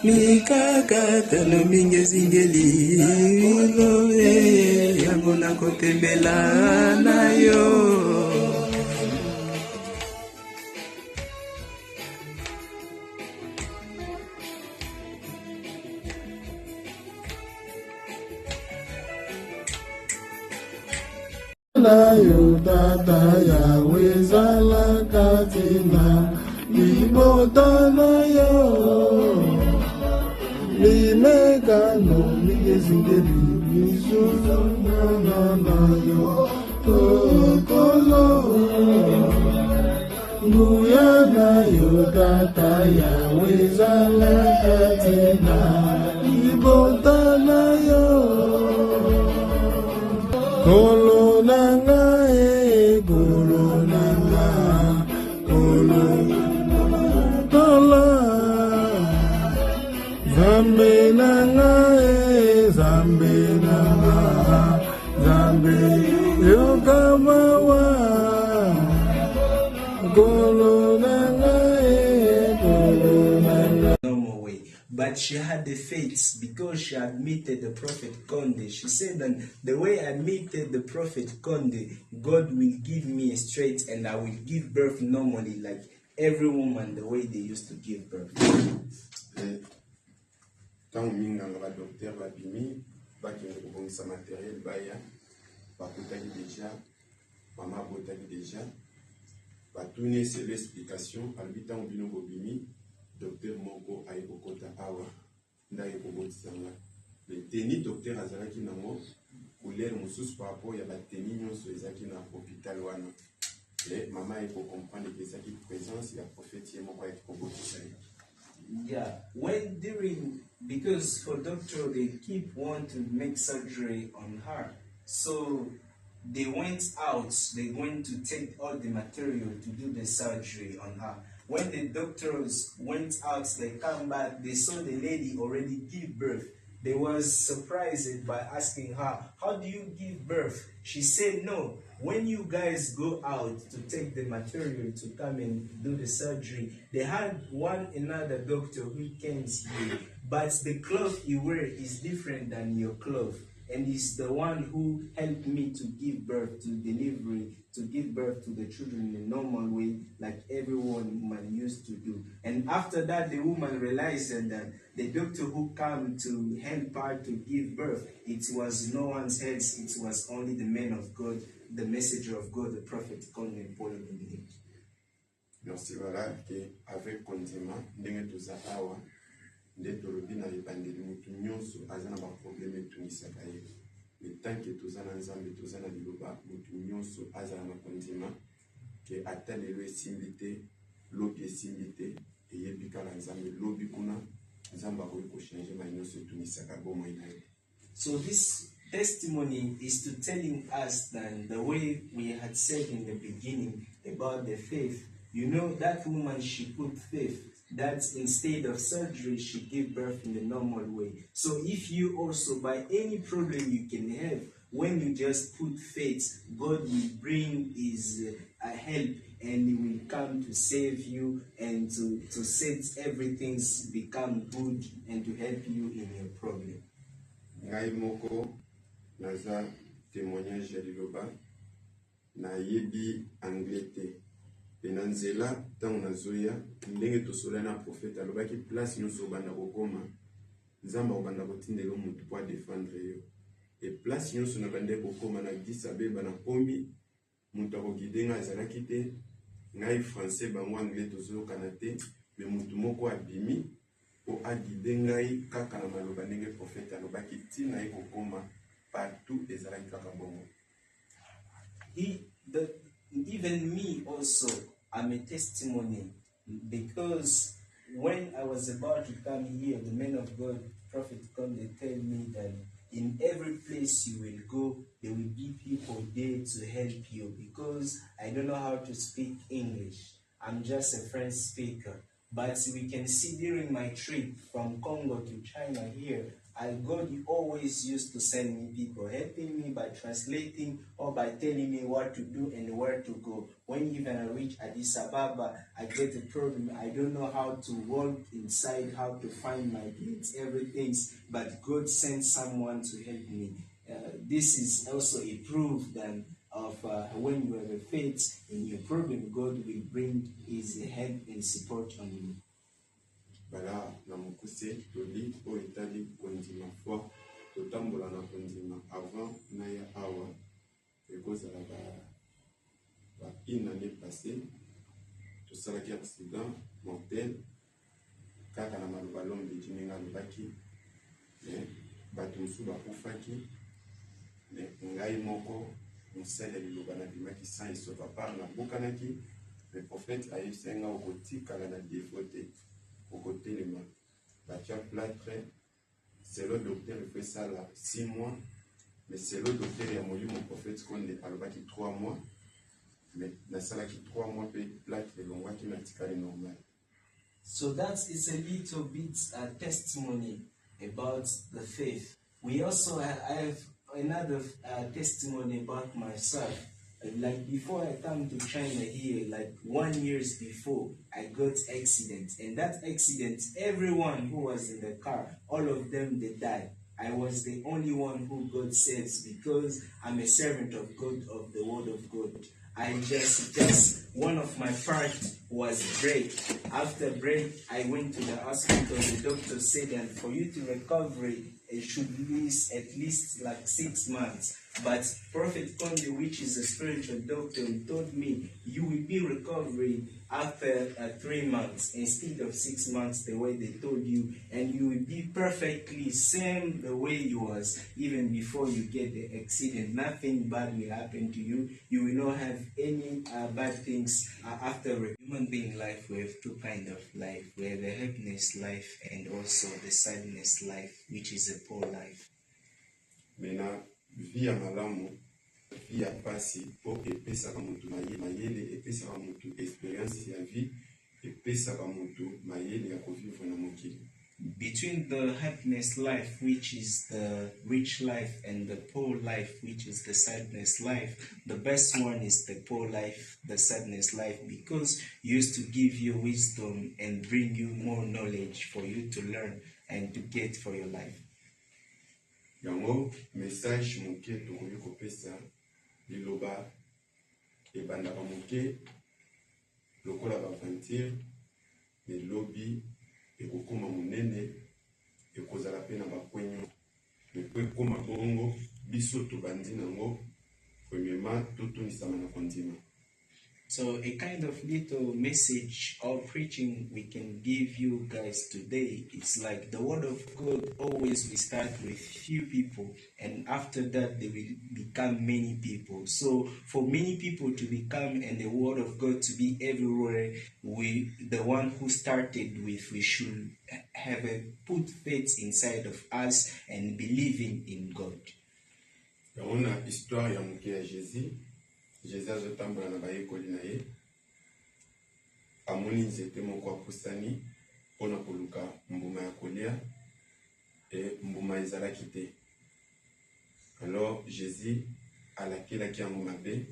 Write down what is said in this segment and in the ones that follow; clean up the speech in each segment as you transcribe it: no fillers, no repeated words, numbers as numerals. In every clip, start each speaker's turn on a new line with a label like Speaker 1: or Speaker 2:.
Speaker 1: Mikakatano mingi zingeli yango nakotembela nayo.
Speaker 2: Nayo tata yawe zala katina libota nayo limekano migezingeli mizuzo nayo kokolo nguya nayo tata yawe zala katina libota nayo Kolo nanga kolo nanga, kolo Zambe nanga zambe nanga, zambe yokamawa. Kolo nanga kolo nanga.
Speaker 1: Normal way. But she had the faith because she admitted the prophet Konde. She said that the way I admitted the prophet Konde, God will give me a straight and I will give birth normally like every woman the way they used to give birth.
Speaker 3: Tant minga la docteur la bimi, ba qui est sa matériel baya, ba kotaki déjà, maman botaki déjà, ba tourner c'est l'explication, albitan bino bobimi. Docteur Moko a ekokota awa nda ekobotisa le teni docteur azalaki nango couleur mosusu par rapport ya bateni nyonso ezalaki na hôpital wana et mama ekocomprendre que ezalaki présence ya prophète ye moko ekobotisa ye.
Speaker 1: Yeah, when during, because for doctor they keep want to make surgery on her, so they went out, they went to take all the material to do the surgery on her. When the doctors went out, they come back, they saw the lady already give birth. They was surprised by asking her, how do you give birth? She said, no, when you guys go out to take the material to come and do the surgery, they had another doctor who came here, but the cloth you wear is different than your cloth. And he's the one who helped me to give birth to delivery, to give birth to the children in a normal way, like every woman used to do. And after that, the woman realized that the doctor who came to help her to give birth, it was no one's heads, it was only the man of God, the messenger of God, the prophet called Paul.
Speaker 3: Merci, voilà, avec condiment, ndenge toza awa, nde tolobi na ebandeli mutu nyonso aza na baproblème etunisaka ye. Le temps que toza na nzambe toza na liloba mutu nyonso azala na kondima ke ata lelo esimbi te lobi esimbi te eyebi kala nzambe lobi kuna nzambe akoki kochange ma nyonso etunisaka bomoi na ye.
Speaker 1: So this testimony is to telling us that the way we had said in the beginning about the faith, you know, that woman, she put faith that instead of surgery, she gave birth in the normal way. So if you also, by any problem you can have, when you just put faith, God will bring his help and he will come to save you and to set everything become good and to help you in your problem.
Speaker 3: Ngai moko naza témoignage ya liloba na yebi anglais Penanzela tango nazoya ndenge tosola na prophète alobaki place nyonso banda kokoma nzamba obanda kotindela mutu po défendre yo et place nyonso na bande kokoma na Addis Abeba na kombi mutu akogidenga azalaki te ngai français bango anglais tozoyokana te mais mutu moko abimi po agide ngai kaka na maloba ndenge prophète alobaki ntina ye kokoma partout ezalaki kaka bongo.
Speaker 1: Even me also, I'm a testimony, because when I was about to come here, the man of God, Prophet Konde, tell me that in every place you will go, there will be people there to help you, because I don't know how to speak English. I'm just a French speaker. But we can see during my trip from Congo to China here, God always used to send me people helping me by translating or by telling me what to do and where to go. When even I reach Addis Ababa, I get a problem. I don't know how to walk inside, how to find my gates, everything. But God sent someone to help me. This is also a proof then of when you have a faith in your problem, God will bring His help and support on you.
Speaker 3: Bala na mukuse toli o etali kondima foi totambola na kondima avant na ya awa ekozala ba une année passée tosalaki accident mortel kaka na maloba lombe jininga lobaki bato mosusu bakufaki ngai moko mosele liloba na bimaki sans esoka par na bokanaki le prophète ayebisenga okotikala na défaut te okotelema batia plâtre. C'est le docteur il fait ça là 6 mois, mais c'est le docteur ya molimo prophète konde alobaki 3 mois, mais nasalaki 3 mois pe plâtre elongwaki na tikali normal.
Speaker 1: So that is a little bit testimony about the faith. We also have another testimony about myself. Like before I come to China here, like 1 year before, I got accident. And that accident, everyone who was in the car, all of them, they died. I was the only one who got saved because I'm a servant of God, of the word of God. I just one of my parts was break. After break, I went to the hospital. The doctor said, and for you to recover, it should last at least like 6 months. But Prophet Konde, which is a spiritual doctor, told me you will be recovering after 3 months instead of 6 months, the way they told you, and you will be perfectly same the way you was even before you get the accident. Nothing bad will happen to you. You will not have any bad things after a human being life. We have 2 kinds of life. We have the happiness life and also the sadness life, which is a poor life.
Speaker 3: Mena via malamu via pasi po epesaka mutu mayele epesaka mutu experience ya vie epesaka mutu mayele ya kovivre na mokili.
Speaker 1: Between the happiness life, which is the rich life, and the poor life, which is the sadness life, the best one is the poor life, the sadness life, because it used to give you wisdom and bring you more knowledge for you to learn and to get for your life.
Speaker 3: Yango message moke tokoki kopesa liloba ebandaka moke lokola baventure elobi ekokoma monene ekozala pe na bakwenyo epo ekoma bongo biso tobandi nango premièrement totonisama na kondima.
Speaker 1: So a kind of little message or preaching we can give you guys today, it's like the word of God always will start with few people, and after that they will become many people. So for many people to become and the word of God to be everywhere, the one who started with, we should have put faith inside of us and believing in God.
Speaker 3: On a histoire ya moke ya Jésus. Jésus azotambola na bayekoli na ye amoni nzete moko apusani mpona koluka mbuma ya kolia e mbuma ezalaki te. Alors Jésus alakelaki yango mabe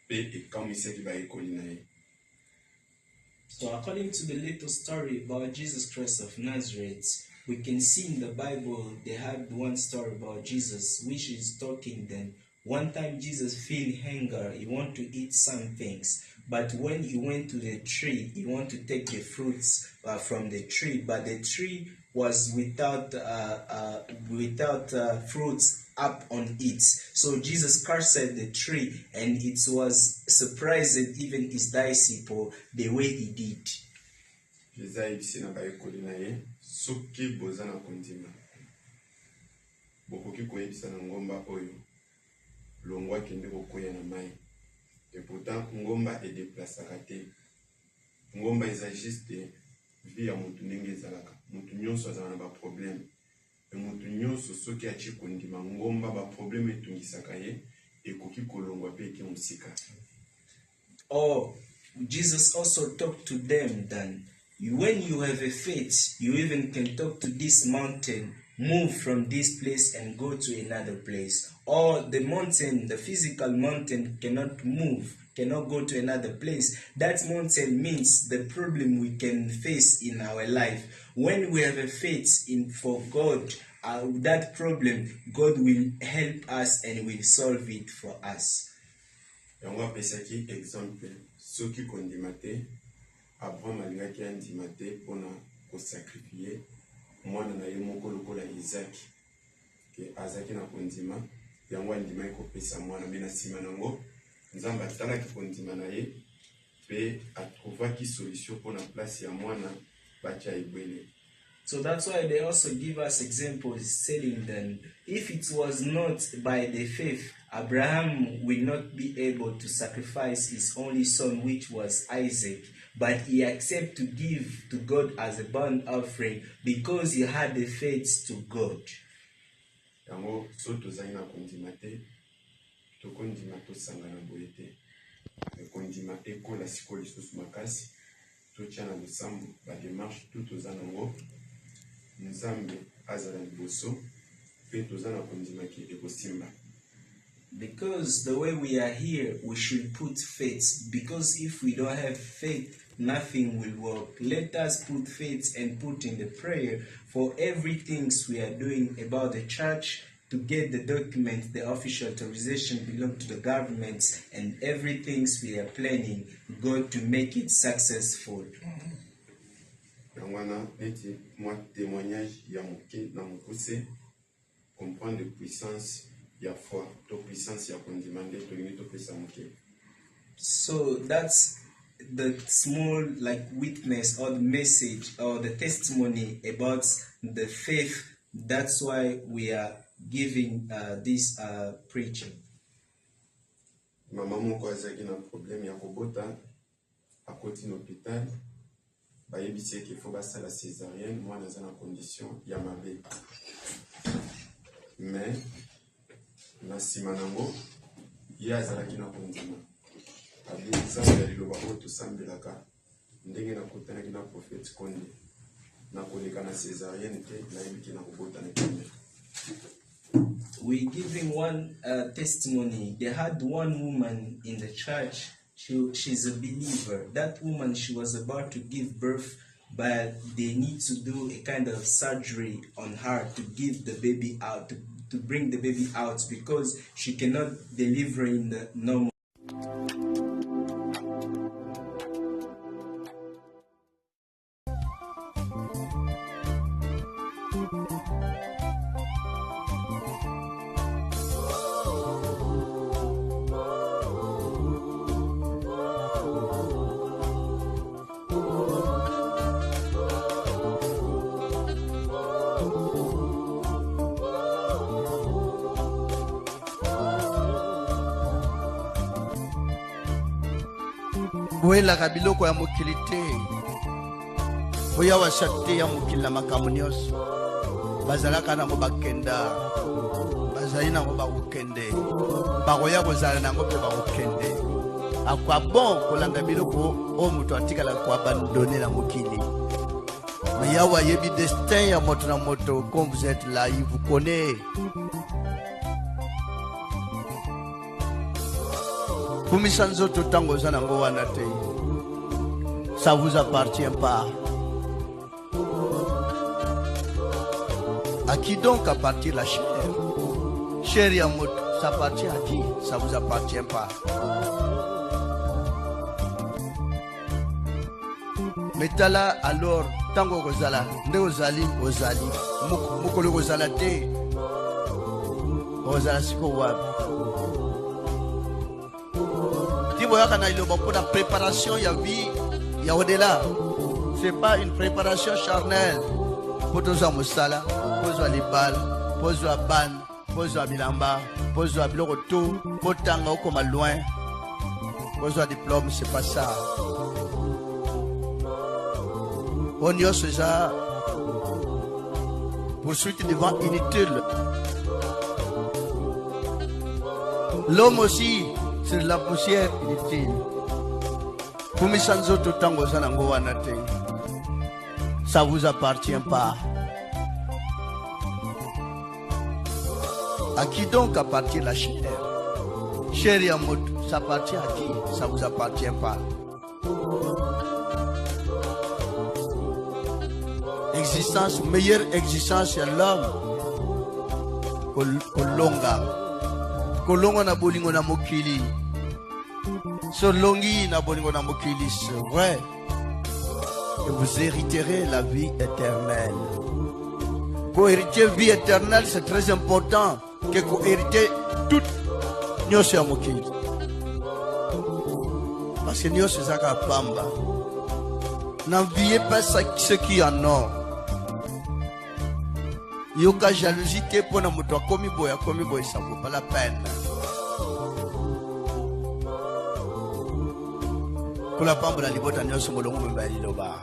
Speaker 3: mpe ekamisaki bayekoli na ye.
Speaker 1: So according to the little story about Jesus Christ of Nazareth, we can see in the Bible they have one story about Jesus which is talking then. One time Jesus feel hunger, he want to eat some things, but when he went to the tree, he want to take the fruits from the tree, but the tree was without fruits up on it. So Jesus cursed the tree, and it was surprised even his disciple the way he did.
Speaker 3: Jesus ayebisi na bayekoli na ye soki boza na kondima bokoki koyebisa na ngomba oyo longwa kende kokoya na mai. Et pourtant ngomba edeplasaka te. Ngomba eza juste vie ya mutu ndenge ezalaka. Mutu nyonso azala na baproblème. E mutu nyonso soki achi kondima ngomba baproblème etungisaka ye ekoki kolongwa pe eke mosika.
Speaker 1: Oh, Jesus also talked to them then. When you have a faith, you even can talk to this mountain move from this place and go to another place. Or the mountain, the physical mountain cannot move, cannot go to another place. That mountain means the problem we can face in our life. When we have a faith for God, that problem, God will help us and will solve it for us.
Speaker 3: Yango apesaki exemple soki kondima te Abraham alingaki andima te mpona kosakrifie mwana na ye moko lokola Isaac ke azaki na kondima yango andimaki kopesa mwana me na nsima nango Nzambe atalaki kondima na ye mpe atrouvaki solution mpona place ya mwana batia ebwele.
Speaker 1: So that's why they also give us examples telling them if it was not by the faith, Abraham will not be able to sacrifice his only son, which was Isaac, but he accepted to give to God as a burnt offering because he had the faith to God.
Speaker 3: Yango so tozali na kondima te tokondima tosangana boye te kondima ekola sikoyo lisusu makasi totia na losambo badémarche tout toza nango Nzambe azala liboso pe toza na kondima ki ekosimba.
Speaker 1: Because the way we are here, we should put faith. Because if we don't have faith, nothing will work. Let us put faith and put in the prayer for everything we are doing about the church, to get the document, the official authorization belong to the government, and everything we are planning, God to make it successful.
Speaker 3: Yangwana neti moi témoignage ya moke na mokuse comprendre puissance ya foi to puissance ya kondimande to lingi to pesa moke.
Speaker 1: So that's the small witness or the message or the testimony about the faith. That's why we are giving this preaching.
Speaker 3: Mama moko azaki na problème ya kobota akoti na hôpital bayebisi qu'il faut basala césarienne mwana aza na condition ya mabe mais na nsima nango ye azalaki na kondima abi nzambe aliloba oyo tosambelaka ndenge nakutanaki na prophète Konde na koleka na césarienne te nayebiki na kobota na kende.
Speaker 1: We giving one testimony. They had one woman in the church. She's a believer. That woman, she was about to give birth, but they need to do a kind of surgery on her to give the baby out, to bring the baby out, because she cannot deliver in the normal.
Speaker 4: boyelaka biloko ya mokili te boya washa te ya mokili na makambo nyonso bazalaka nango bakenda bazali nango bakokende bakoya kozala nango mpe bakokende akwa bon kolanda biloko oyo moto atikala koabandone na mokili mais yawe ayebi destin ya moto na moto. Comme vous êtes là, il vous connaît. Kumisa nzoto tango za nango wana te, ça vous appartient pas. À qui donc appartient la chair? Chair ya moto, ça appartient à qui? Ça vous appartient pas. Metala alors tango kozala nde ozali mokolo kozala te ozala siko wapi tiboyaka na iloba mpona préparation ya vie ya au-delà. C'est pas une préparation charnelle po tozwa mosala, pozwa libala, pozwa bane, pozwa bilamba, pozwa biloko to, potanga okoma loin, pozwa diplôme. C'est pas ça. On y a ce genre poursuite devant inutile. L'homme aussi, c'est de la poussière inutile. Kumisanzo totango zanango wanate. Ça vous appartient pas. À qui donc appartient la chair? Chair et amour, ça appartient à qui? Ça vous appartient pas. Existence, meilleure existence à l'homme. Kolonga na bolingo na mokili. Solongi na bolingo na mokili, c'est vrai. Et vous hériterez la vie éternelle. Pour hériter la vie éternelle, c'est très important que vous héritez tout nyos ya mokili. Parce que nyos c'est ça pamba. N'enviez pas ce qui en or. Yoka jalousie te pona muto akomi boy, ça vaut pas la peine. Kula pamba la libota nyos molongo mbeba liloba.